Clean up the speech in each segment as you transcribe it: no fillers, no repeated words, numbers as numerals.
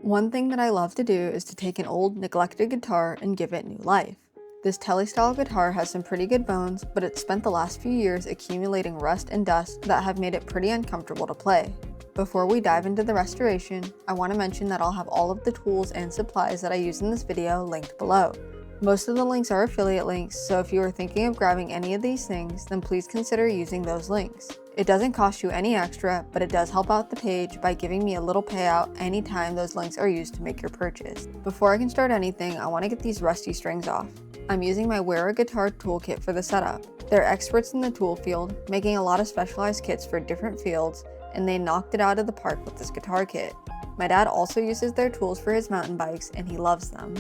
One thing that I love to do is to take an old, neglected guitar and give it new life. This Tele-style guitar has some pretty good bones, but it's spent the last few years accumulating rust and dust that have made it pretty uncomfortable to play. Before we dive into the restoration, I want to mention that I'll have all of the tools and supplies that I use in this video linked below. Most of the links are affiliate links, so if you are thinking of grabbing any of these things, then please consider using those links. It doesn't cost you any extra, but it does help out the page by giving me a little payout anytime those links are used to make your purchase. Before I can start anything, I want to get these rusty strings off. I'm using my Wear a Guitar toolkit for the setup. They're experts in the tool field, making a lot of specialized kits for different fields, and they knocked it out of the park with this guitar kit. My dad also uses their tools for his mountain bikes, and he loves them.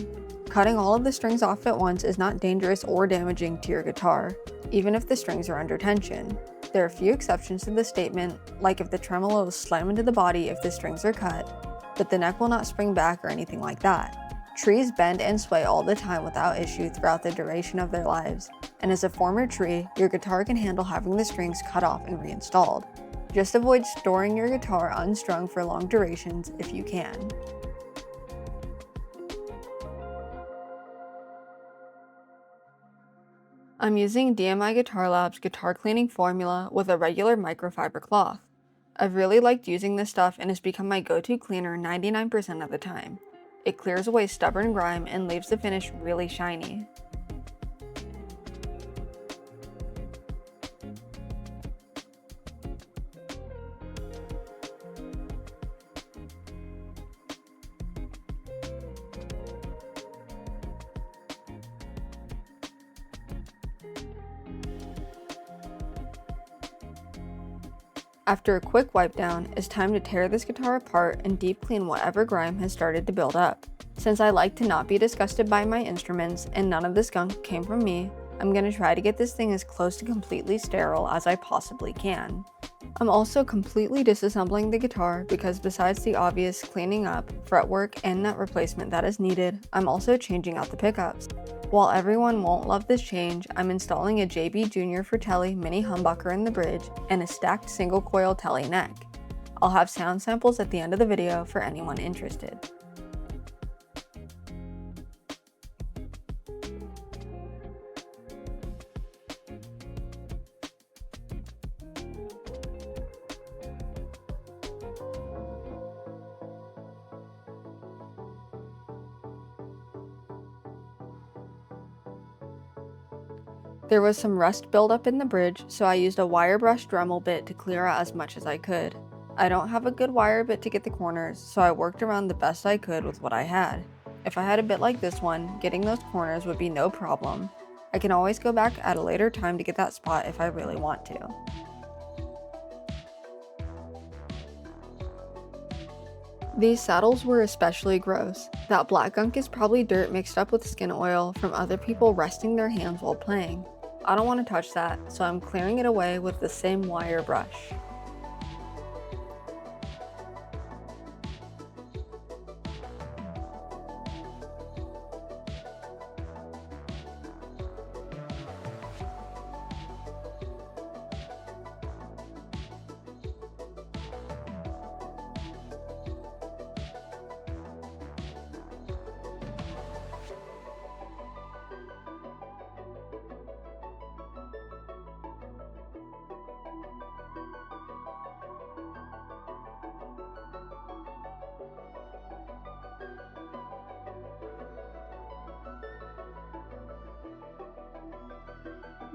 Cutting all of the strings off at once is not dangerous or damaging to your guitar, even if the strings are under tension. There are a few exceptions to this statement, like if the tremolo will slam into the body if the strings are cut, but the neck will not spring back or anything like that. Trees bend and sway all the time without issue throughout the duration of their lives, and as a former tree, your guitar can handle having the strings cut off and reinstalled. Just avoid storing your guitar unstrung for long durations if you can. I'm using DMI Guitar Lab's guitar cleaning formula with a regular microfiber cloth. I've really liked using this stuff and it's become my go-to cleaner 99% of the time. It clears away stubborn grime and leaves the finish really shiny. After a quick wipe down, it's time to tear this guitar apart and deep clean whatever grime has started to build up. Since I like to not be disgusted by my instruments and none of this gunk came from me, I'm going to try to get this thing as close to completely sterile as I possibly can. I'm also completely disassembling the guitar because besides the obvious cleaning up, fretwork, and nut replacement that is needed, I'm also changing out the pickups. While everyone won't love this change, I'm installing a JB Junior for Tele mini humbucker in the bridge and a stacked single coil Tele neck. I'll have sound samples at the end of the video for anyone interested. There was some rust buildup in the bridge, so I used a wire brush Dremel bit to clear out as much as I could. I don't have a good wire bit to get the corners, so I worked around the best I could with what I had. If I had a bit like this one, getting those corners would be no problem. I can always go back at a later time to get that spot if I really want to. These saddles were especially gross. That black gunk is probably dirt mixed up with skin oil from other people resting their hands while playing. I don't want to touch that, so I'm clearing it away with the same wire brush.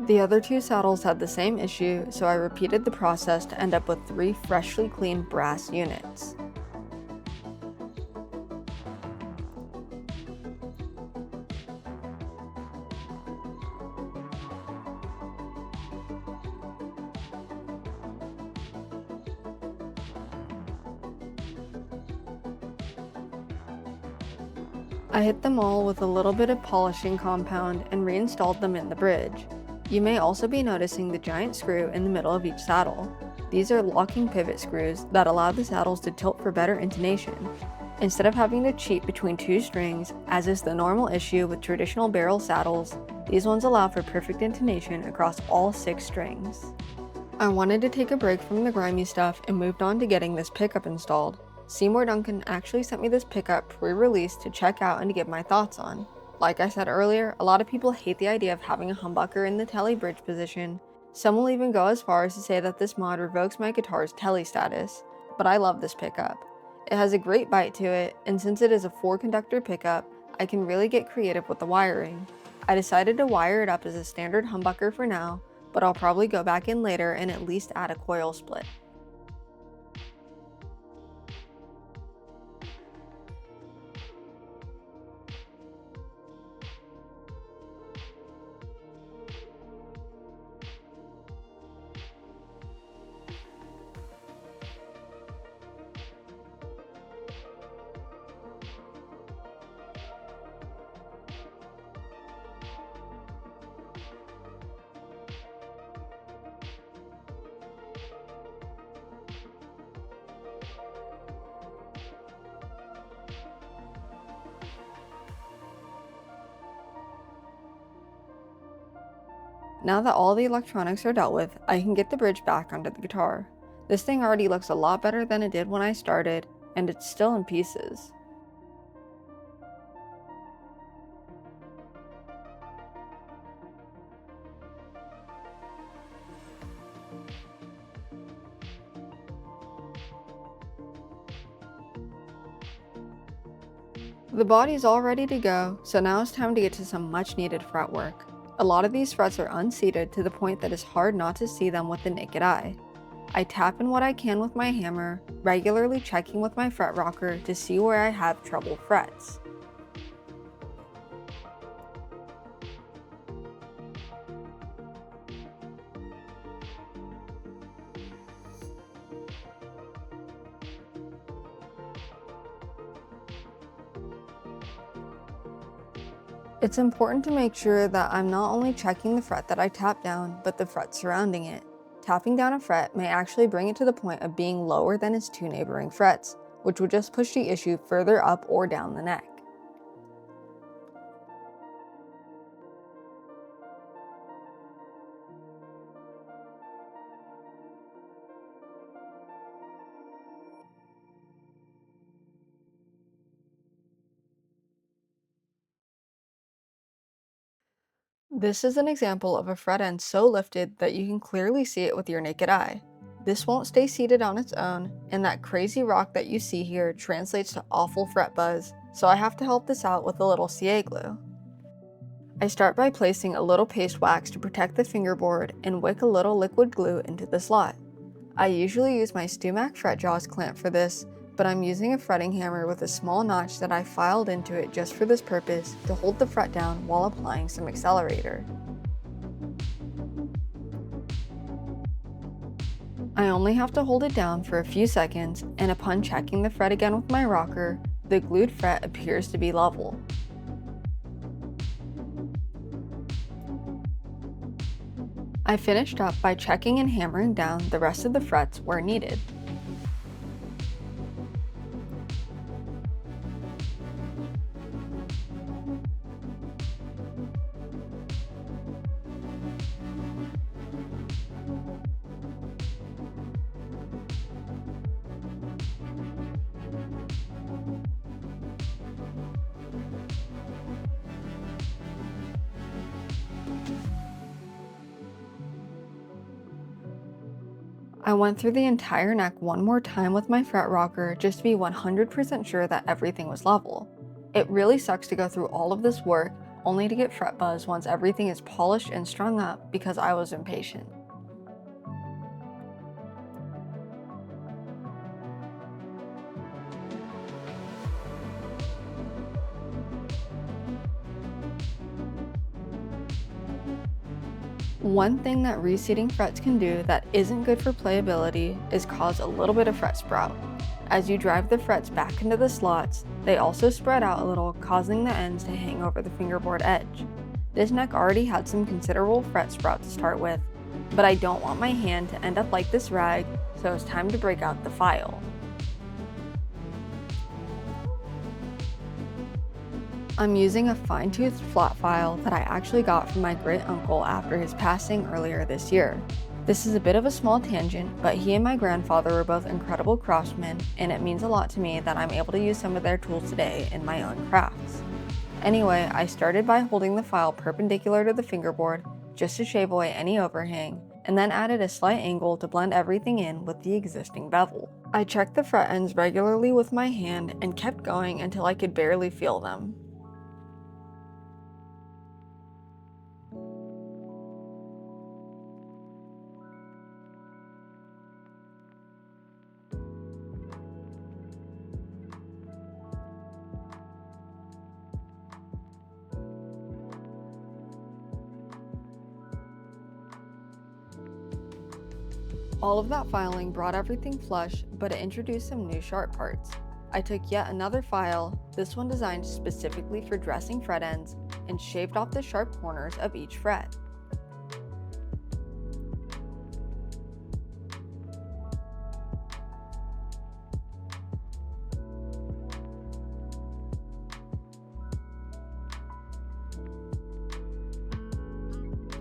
The other two saddles had the same issue, so I repeated the process to end up with 3 freshly cleaned brass units. I hit them all with a little bit of polishing compound and reinstalled them in the bridge. You may also be noticing the giant screw in the middle of each saddle. These are locking pivot screws that allow the saddles to tilt for better intonation. Instead of having to cheat between 2 strings, as is the normal issue with traditional barrel saddles, these ones allow for perfect intonation across all 6 strings. I wanted to take a break from the grimy stuff and moved on to getting this pickup installed. Seymour Duncan actually sent me this pickup pre-release to check out and to give my thoughts on. Like I said earlier, a lot of people hate the idea of having a humbucker in the telly bridge position. Some will even go as far as to say that this mod revokes my guitar's telly status, but I love this pickup. It has a great bite to it, and since it is a 4-conductor pickup, I can really get creative with the wiring. I decided to wire it up as a standard humbucker for now, but I'll probably go back in later and at least add a coil split. Now that all the electronics are dealt with, I can get the bridge back onto the guitar. This thing already looks a lot better than it did when I started, and it's still in pieces. The body's all ready to go, so now it's time to get to some much needed fret work. A lot of these frets are unseated to the point that it's hard not to see them with the naked eye. I tap in what I can with my hammer, regularly checking with my fret rocker to see where I have troubled frets. It's important to make sure that I'm not only checking the fret that I tap down, but the fret surrounding it. Tapping down a fret may actually bring it to the point of being lower than its 2 neighboring frets, which would just push the issue further up or down the neck. This is an example of a fret end so lifted that you can clearly see it with your naked eye. This won't stay seated on its own, and that crazy rock that you see here translates to awful fret buzz, so I have to help this out with a little CA glue. I start by placing a little paste wax to protect the fingerboard and wick a little liquid glue into the slot. I usually use my StewMac fret jaws clamp for this, but I'm using a fretting hammer with a small notch that I filed into it just for this purpose to hold the fret down while applying some accelerator. I only have to hold it down for a few seconds, and upon checking the fret again with my rocker, the glued fret appears to be level. I finished up by checking and hammering down the rest of the frets where needed. I went through the entire neck one more time with my fret rocker just to be 100% sure that everything was level. It really sucks to go through all of this work only to get fret buzz once everything is polished and strung up because I was impatient. One thing that reseating frets can do that isn't good for playability is cause a little bit of fret sprout. As you drive the frets back into the slots, they also spread out a little, causing the ends to hang over the fingerboard edge. This neck already had some considerable fret sprout to start with, but I don't want my hand to end up like this rag, so it's time to break out the file. I'm using a fine-toothed flat file that I actually got from my great uncle after his passing earlier this year. This is a bit of a small tangent, but he and my grandfather were both incredible craftsmen, and it means a lot to me that I'm able to use some of their tools today in my own crafts. Anyway, I started by holding the file perpendicular to the fingerboard just to shave away any overhang, and then added a slight angle to blend everything in with the existing bevel. I checked the fret ends regularly with my hand and kept going until I could barely feel them. All of that filing brought everything flush, but it introduced some new sharp parts. I took yet another file, this one designed specifically for dressing fret ends, and shaved off the sharp corners of each fret.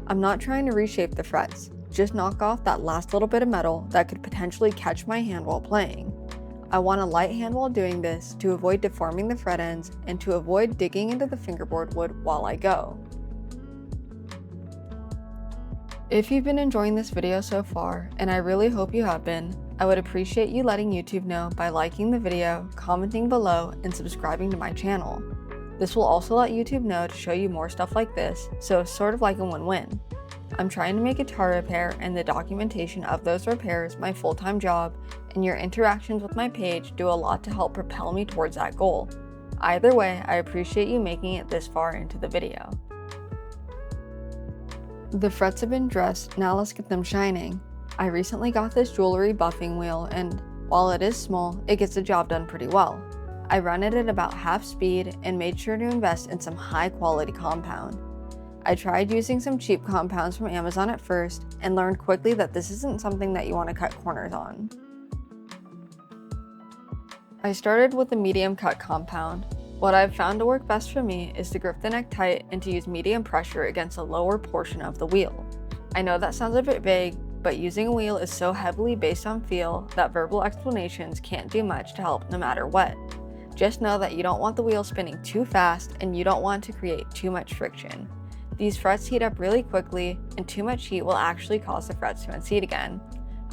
I'm not trying to reshape the frets, just knock off that last little bit of metal that could potentially catch my hand while playing. I want a light hand while doing this to avoid deforming the fret ends and to avoid digging into the fingerboard wood while I go. If you've been enjoying this video so far, and I really hope you have been, I would appreciate you letting YouTube know by liking the video, commenting below, and subscribing to my channel. This will also let YouTube know to show you more stuff like this, so it's sort of like a win-win. I'm trying to make guitar repair and the documentation of those repairs my full-time job, and your interactions with my page do a lot to help propel me towards that goal. Either way, I appreciate you making it this far into the video. The frets have been dressed, now let's get them shining. I recently got this jewelry buffing wheel, and while it is small, it gets the job done pretty well. I run it at about half speed and made sure to invest in some high quality compound. I tried using some cheap compounds from Amazon at first and learned quickly that this isn't something that you want to cut corners on. I started with a medium cut compound. What I've found to work best for me is to grip the neck tight and to use medium pressure against the lower portion of the wheel. I know that sounds a bit vague, but using a wheel is so heavily based on feel that verbal explanations can't do much to help no matter what. Just know that you don't want the wheel spinning too fast and you don't want to create too much friction. These frets heat up really quickly, and too much heat will actually cause the frets to unseat again.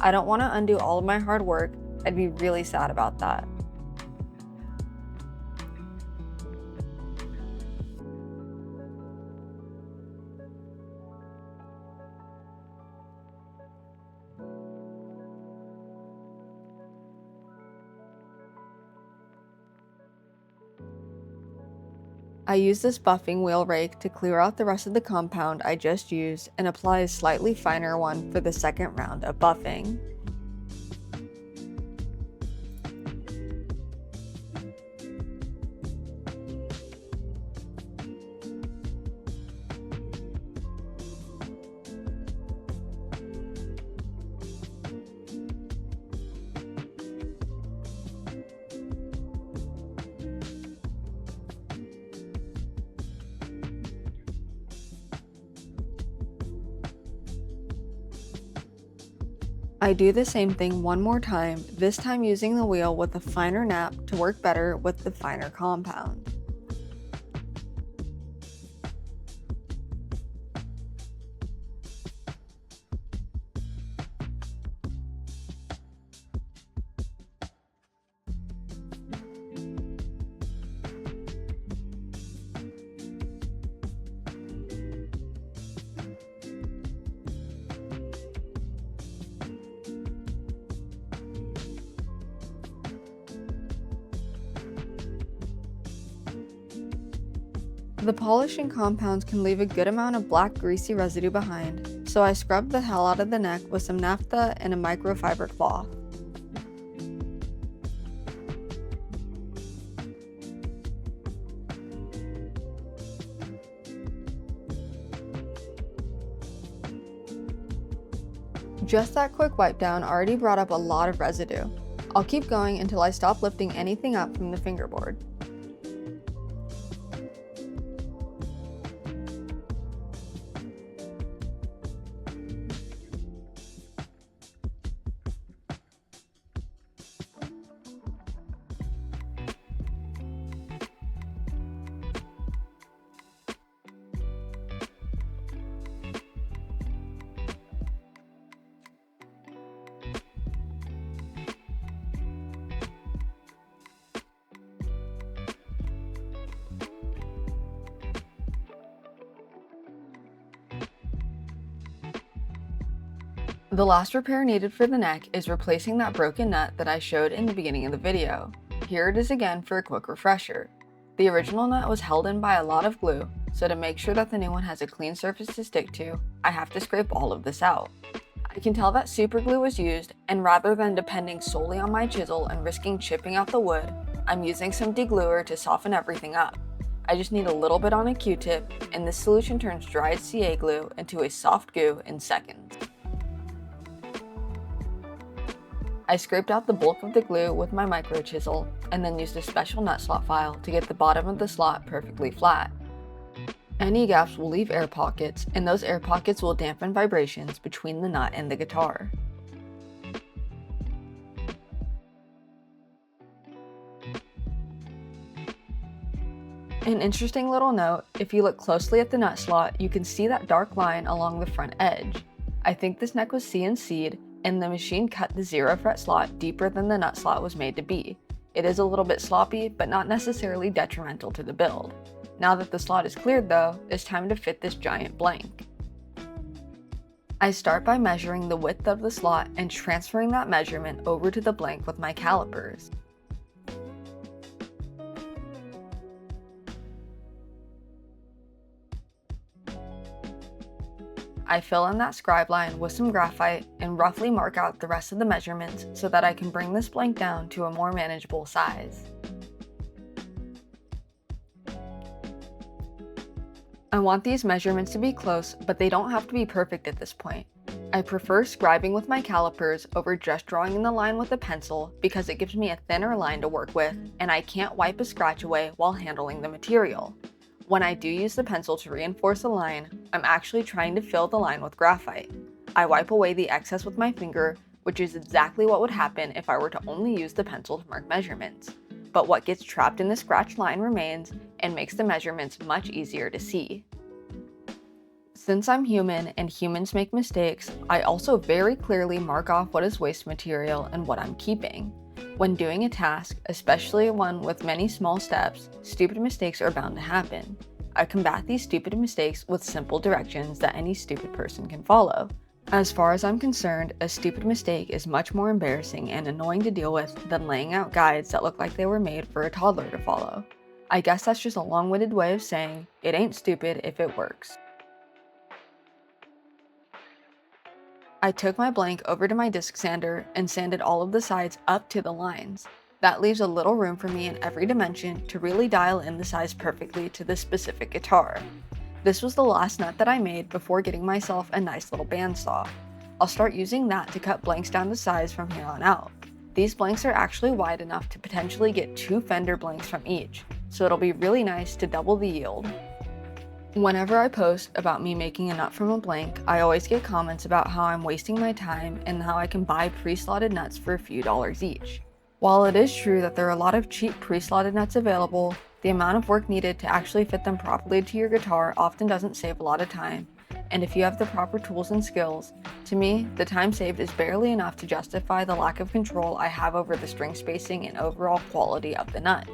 I don't want to undo all of my hard work. I'd be really sad about that. I use this buffing wheel rake to clear out the rest of the compound I just used and apply a slightly finer one for the second round of buffing. I do the same thing one more time, this time using the wheel with a finer nap to work better with the finer compound. The polish and compounds can leave a good amount of black greasy residue behind, so I scrubbed the hell out of the neck with some naphtha and a microfiber cloth. Just that quick wipe down already brought up a lot of residue. I'll keep going until I stop lifting anything up from the fingerboard. The last repair needed for the neck is replacing that broken nut that I showed in the beginning of the video. Here it is again for a quick refresher. The original nut was held in by a lot of glue, so to make sure that the new one has a clean surface to stick to, I have to scrape all of this out. I can tell that super glue was used, and rather than depending solely on my chisel and risking chipping out the wood, I'm using some degluer to soften everything up. I just need a little bit on a Q-tip, and this solution turns dried CA glue into a soft goo in seconds. I scraped out the bulk of the glue with my micro chisel, and then used a special nut slot file to get the bottom of the slot perfectly flat. Any gaps will leave air pockets, and those air pockets will dampen vibrations between the nut and the guitar. An interesting little note, if you look closely at the nut slot, you can see that dark line along the front edge. I think this neck was CNC'd, and the machine cut the 0 fret slot deeper than the nut slot was made to be. It is a little bit sloppy, but not necessarily detrimental to the build. Now that the slot is cleared though, it's time to fit this giant blank. I start by measuring the width of the slot and transferring that measurement over to the blank with my calipers. I fill in that scribe line with some graphite and roughly mark out the rest of the measurements so that I can bring this blank down to a more manageable size. I want these measurements to be close, but they don't have to be perfect at this point. I prefer scribing with my calipers over just drawing in the line with a pencil because it gives me a thinner line to work with, and I can't wipe a scratch away while handling the material. When I do use the pencil to reinforce a line, I'm actually trying to fill the line with graphite. I wipe away the excess with my finger, which is exactly what would happen if I were to only use the pencil to mark measurements. But what gets trapped in the scratch line remains and makes the measurements much easier to see. Since I'm human and humans make mistakes, I also very clearly mark off what is waste material and what I'm keeping. When doing a task, especially one with many small steps, stupid mistakes are bound to happen. I combat these stupid mistakes with simple directions that any stupid person can follow. As far as I'm concerned, a stupid mistake is much more embarrassing and annoying to deal with than laying out guides that look like they were made for a toddler to follow. I guess that's just a long-winded way of saying, it ain't stupid if it works. I took my blank over to my disc sander and sanded all of the sides up to the lines. That leaves a little room for me in every dimension to really dial in the size perfectly to this specific guitar. This was the last nut that I made before getting myself a nice little bandsaw. I'll start using that to cut blanks down to size from here on out. These blanks are actually wide enough to potentially get 2 fender blanks from each, so it'll be really nice to double the yield. Whenever I post about me making a nut from a blank, I always get comments about how I'm wasting my time and how I can buy pre-slotted nuts for a few dollars each. While it is true that there are a lot of cheap pre-slotted nuts available, the amount of work needed to actually fit them properly to your guitar often doesn't save a lot of time, and if you have the proper tools and skills, to me, the time saved is barely enough to justify the lack of control I have over the string spacing and overall quality of the nut.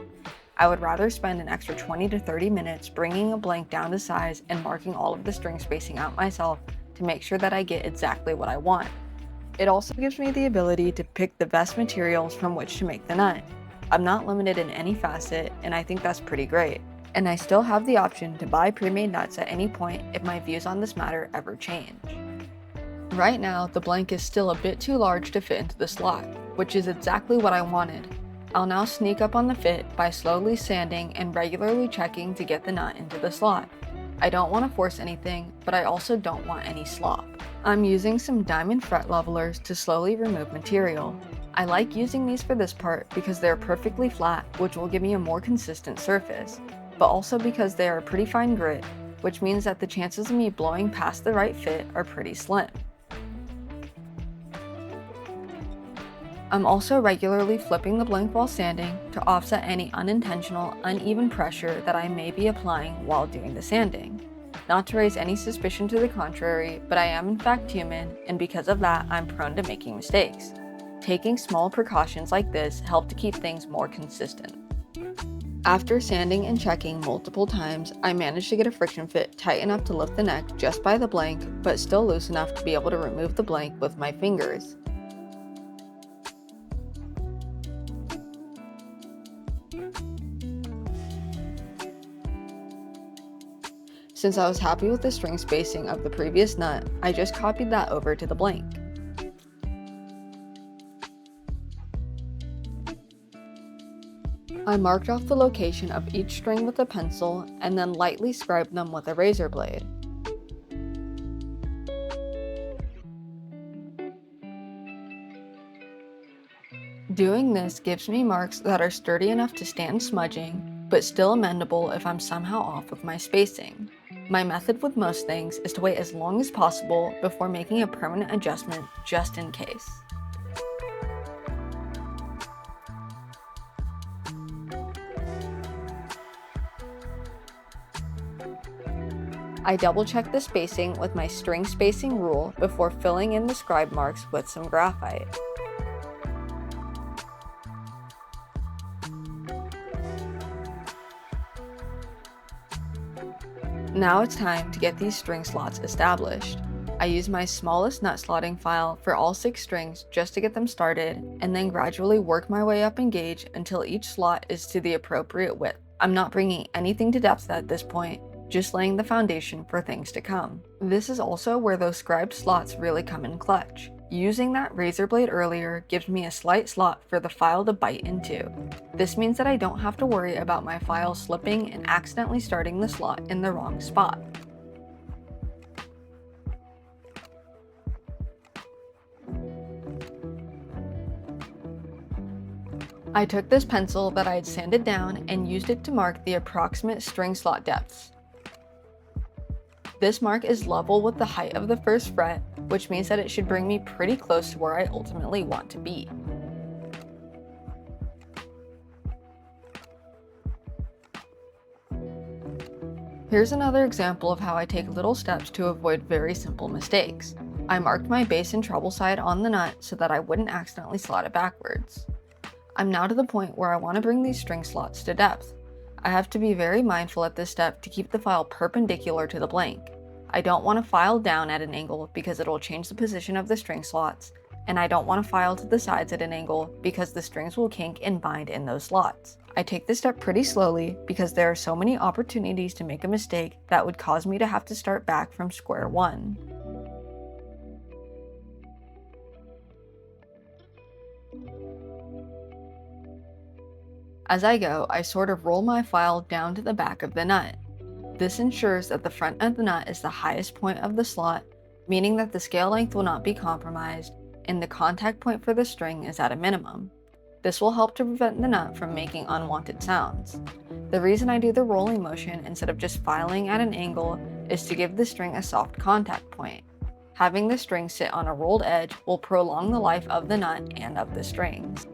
I would rather spend an extra 20 to 30 minutes bringing a blank down to size and marking all of the string spacing out myself to make sure that I get exactly what I want. It also gives me the ability to pick the best materials from which to make the nut. I'm not limited in any facet, and I think that's pretty great. And I still have the option to buy pre-made nuts at any point if my views on this matter ever change. Right now, the blank is still a bit too large to fit into the slot, which is exactly what I wanted. I'll now sneak up on the fit by slowly sanding and regularly checking to get the nut into the slot. I don't want to force anything, but I also don't want any slop. I'm using some diamond fret levelers to slowly remove material. I like using these for this part because they're perfectly flat, which will give me a more consistent surface, but also because they are a pretty fine grit, which means that the chances of me blowing past the right fit are pretty slim. I'm also regularly flipping the blank while sanding to offset any unintentional, uneven pressure that I may be applying while doing the sanding. Not to raise any suspicion to the contrary, but I am in fact human, and because of that, I'm prone to making mistakes. Taking small precautions like this help to keep things more consistent. After sanding and checking multiple times, I managed to get a friction fit tight enough to lift the neck just by the blank, but still loose enough to be able to remove the blank with my fingers. Since I was happy with the string spacing of the previous nut, I just copied that over to the blank. I marked off the location of each string with a pencil and then lightly scribed them with a razor blade. Doing this gives me marks that are sturdy enough to stand smudging, but still amendable if I'm somehow off with my spacing. My method with most things is to wait as long as possible before making a permanent adjustment just in case. I double check the spacing with my string spacing rule before filling in the scribe marks with some graphite. Now it's time to get these string slots established. I use my smallest nut slotting file for all 6 strings just to get them started, and then gradually work my way up in gauge until each slot is to the appropriate width. I'm not bringing anything to depth at this point, just laying the foundation for things to come. This is also where those scribed slots really come in clutch. Using that razor blade earlier gives me a slight slot for the file to bite into. This means that I don't have to worry about my file slipping and accidentally starting the slot in the wrong spot. I took this pencil that I had sanded down and used it to mark the approximate string slot depths. This mark is level with the height of the first fret, which means that it should bring me pretty close to where I ultimately want to be. Here's another example of how I take little steps to avoid very simple mistakes. I marked my bass and treble side on the nut so that I wouldn't accidentally slot it backwards. I'm now to the point where I want to bring these string slots to depth. I have to be very mindful at this step to keep the file perpendicular to the blank. I don't want to file down at an angle because it will change the position of the string slots, and I don't want to file to the sides at an angle because the strings will kink and bind in those slots. I take this step pretty slowly because there are so many opportunities to make a mistake that would cause me to have to start back from square one. As I go, I sort of roll my file down to the back of the nut. This ensures that the front of the nut is the highest point of the slot, meaning that the scale length will not be compromised, and the contact point for the string is at a minimum. This will help to prevent the nut from making unwanted sounds. The reason I do the rolling motion instead of just filing at an angle is to give the string a soft contact point. Having the string sit on a rolled edge will prolong the life of the nut and of the strings.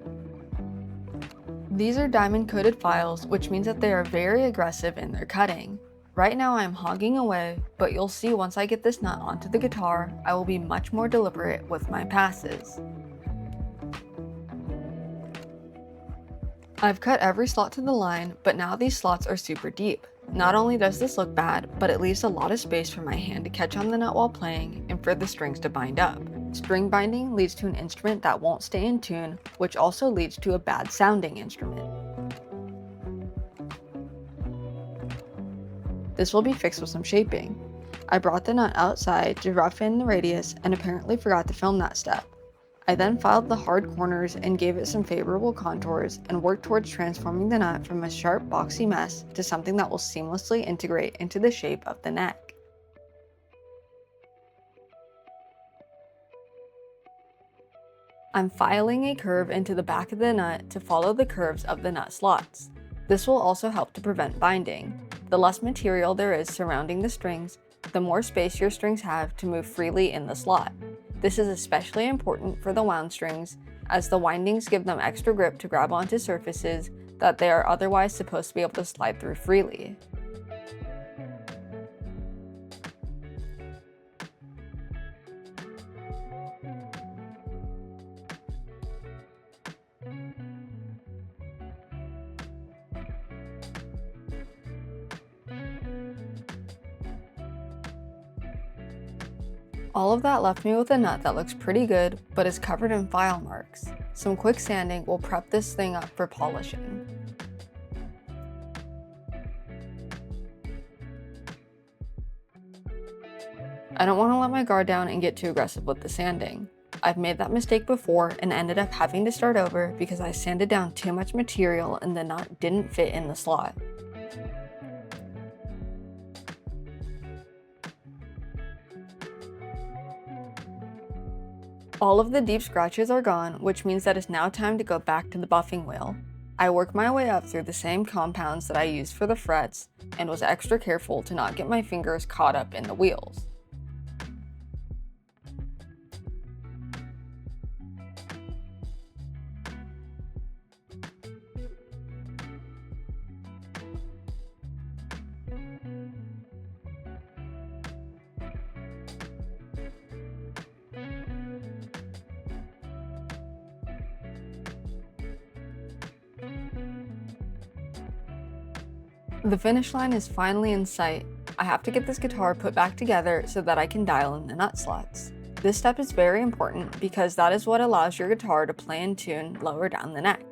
These are diamond-coated files, which means that they are very aggressive in their cutting. Right now I am hogging away, but you'll see once I get this nut onto the guitar, I will be much more deliberate with my passes. I've cut every slot to the line, but now these slots are super deep. Not only does this look bad, but it leaves a lot of space for my hand to catch on the nut while playing and for the strings to bind up. String binding leads to an instrument that won't stay in tune, which also leads to a bad sounding instrument. This will be fixed with some shaping. I brought the nut outside to rough in the radius and apparently forgot to film that step. I then filed the hard corners and gave it some favorable contours and worked towards transforming the nut from a sharp boxy mess to something that will seamlessly integrate into the shape of the neck. I'm filing a curve into the back of the nut to follow the curves of the nut slots. This will also help to prevent binding. The less material there is surrounding the strings, the more space your strings have to move freely in the slot. This is especially important for the wound strings, as the windings give them extra grip to grab onto surfaces that they are otherwise supposed to be able to slide through freely. All of that left me with a nut that looks pretty good, but is covered in file marks. Some quick sanding will prep this thing up for polishing. I don't want to let my guard down and get too aggressive with the sanding. I've made that mistake before and ended up having to start over because I sanded down too much material and the nut didn't fit in the slot. All of the deep scratches are gone, which means that it's now time to go back to the buffing wheel. I worked my way up through the same compounds that I used for the frets and was extra careful to not get my fingers caught up in the wheels. The finish line is finally in sight. I have to get this guitar put back together so that I can dial in the nut slots. This step is very important because that is what allows your guitar to play in tune lower down the neck.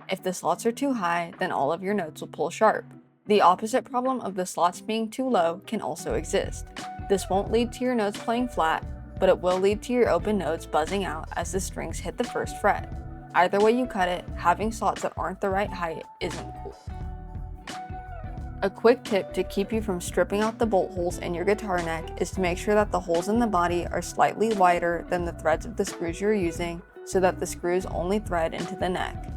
If the slots are too high, then all of your notes will pull sharp. The opposite problem of the slots being too low can also exist. This won't lead to your notes playing flat, but it will lead to your open notes buzzing out as the strings hit the first fret. Either way you cut it, having slots that aren't the right height isn't cool. A quick tip to keep you from stripping out the bolt holes in your guitar neck is to make sure that the holes in the body are slightly wider than the threads of the screws you're using so that the screws only thread into the neck.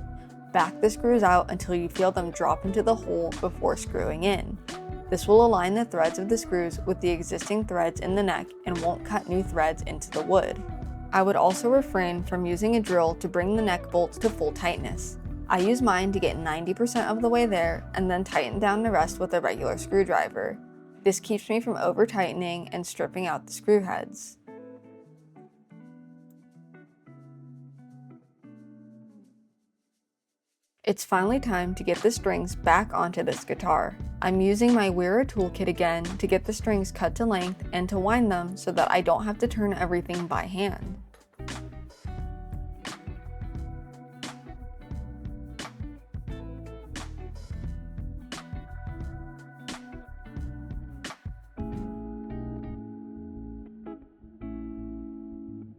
Back the screws out until you feel them drop into the hole before screwing in. This will align the threads of the screws with the existing threads in the neck and won't cut new threads into the wood. I would also refrain from using a drill to bring the neck bolts to full tightness. I use mine to get 90% of the way there and then tighten down the rest with a regular screwdriver. This keeps me from over tightening and stripping out the screw heads. It's finally time to get the strings back onto this guitar. I'm using my Wearer toolkit again to get the strings cut to length and to wind them so that I don't have to turn everything by hand.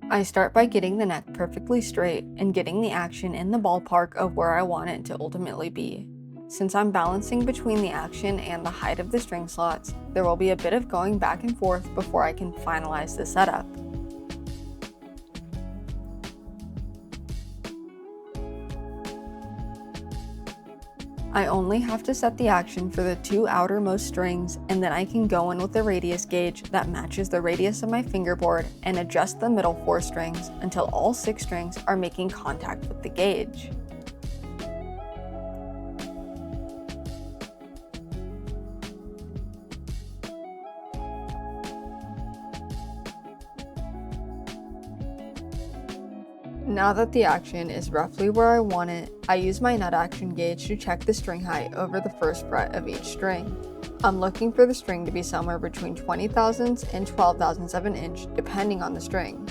I start by getting the neck perfectly straight and getting the action in the ballpark of where I want it to ultimately be. Since I'm balancing between the action and the height of the string slots, there will be a bit of going back and forth before I can finalize the setup. I only have to set the action for the two outermost strings, and then I can go in with a radius gauge that matches the radius of my fingerboard and adjust the middle 4 strings until all 6 strings are making contact with the gauge. Now that the action is roughly where I want it, I use my nut action gauge to check the string height over the first fret of each string. I'm looking for the string to be somewhere between 20 thousandths and 12 thousandths of an inch depending on the string.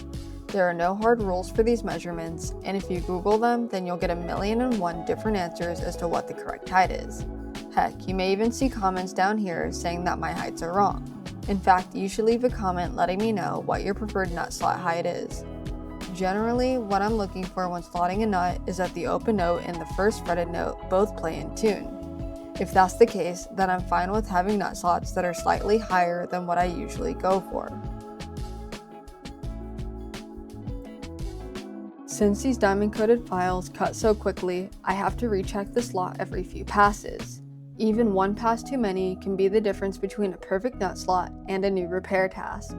There are no hard rules for these measurements, and if you Google them, then you'll get 1,000,001 different answers as to what the correct height is. Heck, you may even see comments down here saying that my heights are wrong. In fact, you should leave a comment letting me know what your preferred nut slot height is. Generally, what I'm looking for when slotting a nut is that the open note and the first fretted note both play in tune. If that's the case, then I'm fine with having nut slots that are slightly higher than what I usually go for. Since these diamond-coated files cut so quickly, I have to recheck the slot every few passes. Even one pass too many can be the difference between a perfect nut slot and a new repair task.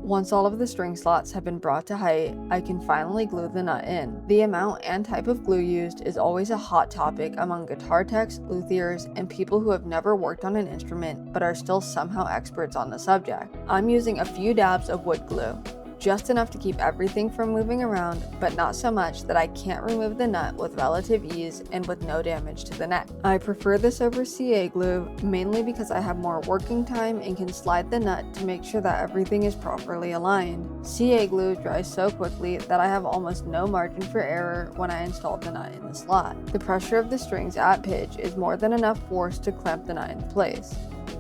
Once all of the string slots have been brought to height, I can finally glue the nut in. The amount and type of glue used is always a hot topic among guitar techs, luthiers, and people who have never worked on an instrument but are still somehow experts on the subject. I'm using a few dabs of wood glue. just enough to keep everything from moving around, but not so much that I can't remove the nut with relative ease and with no damage to the neck. I prefer this over CA glue, mainly because I have more working time and can slide the nut to make sure that everything is properly aligned. CA glue dries so quickly that I have almost no margin for error when I install the nut in the slot. The pressure of the strings at pitch is more than enough force to clamp the nut in place.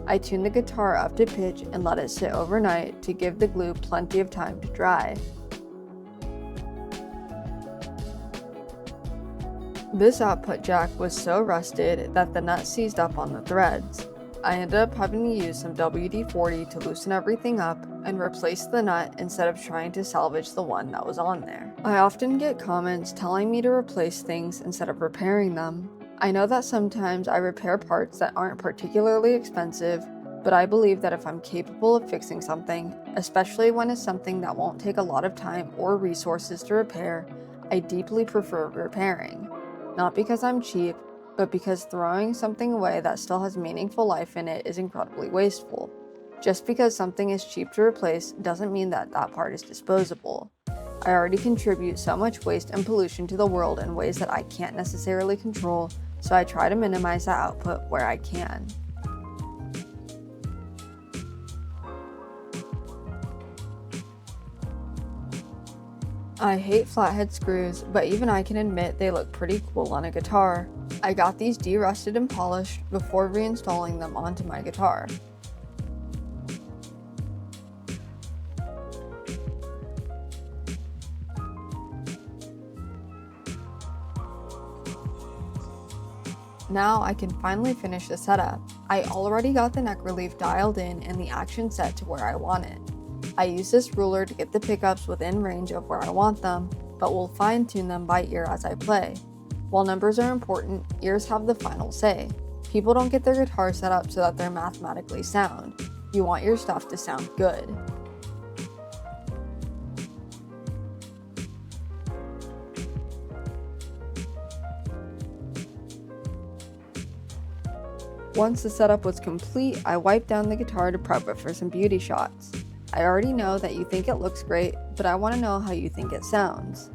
I tune the guitar up to pitch and let it sit overnight to give the glue plenty of time to dry. This output jack was so rusted that the nut seized up on the threads. I ended up having to use some WD-40 to loosen everything up and replace the nut instead of trying to salvage the one that was on there. I often get comments telling me to replace things instead of repairing them. I know that sometimes I repair parts that aren't particularly expensive, but I believe that if I'm capable of fixing something, especially when it's something that won't take a lot of time or resources to repair, I deeply prefer repairing. Not because I'm cheap, but because throwing something away that still has meaningful life in it is incredibly wasteful. Just because something is cheap to replace doesn't mean that that part is disposable. I already contribute so much waste and pollution to the world in ways that I can't necessarily control, so I try to minimize that output where I can. I hate flathead screws, but even I can admit they look pretty cool on a guitar. I got these de-rusted and polished before reinstalling them onto my guitar. Now I can finally finish the setup. I already got the neck relief dialed in and the action set to where I want it. I use this ruler to get the pickups within range of where I want them, but will fine-tune them by ear as I play. While numbers are important, ears have the final say. People don't get their guitar set up so that they're mathematically sound. You want your stuff to sound good. Once the setup was complete, I wiped down the guitar to prep it for some beauty shots. I already know that you think it looks great, but I want to know how you think it sounds.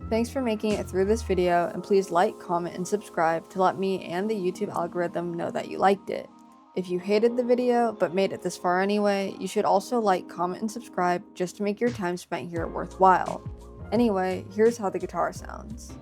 Thanks for making it through this video, and please like, comment, and subscribe to let me and the YouTube algorithm know that you liked it. If you hated the video, but made it this far anyway, you should also like, comment, and subscribe just to make your time spent here worthwhile. Anyway, here's how the guitar sounds.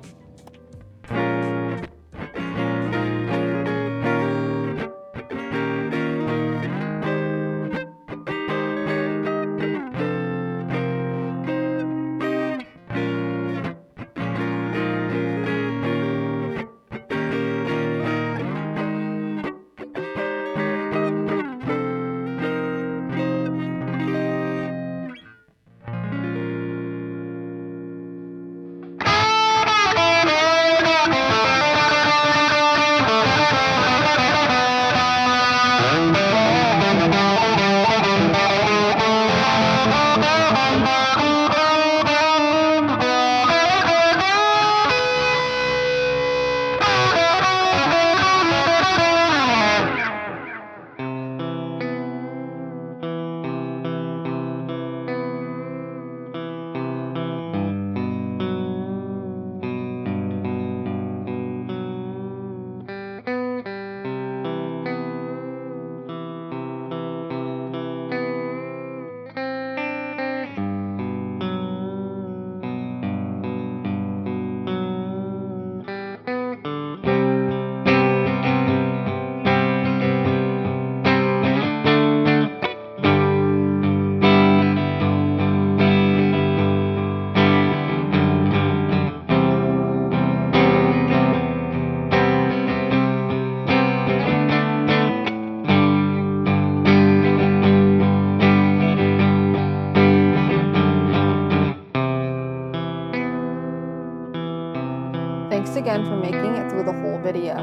Thanks again for making it through the whole video.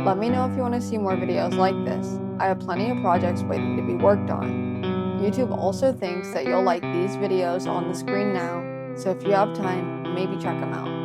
Let me know if you want to see more videos like this. I have plenty of projects waiting to be worked on. YouTube also thinks that you'll like these videos on the screen now, so if you have time, maybe check them out.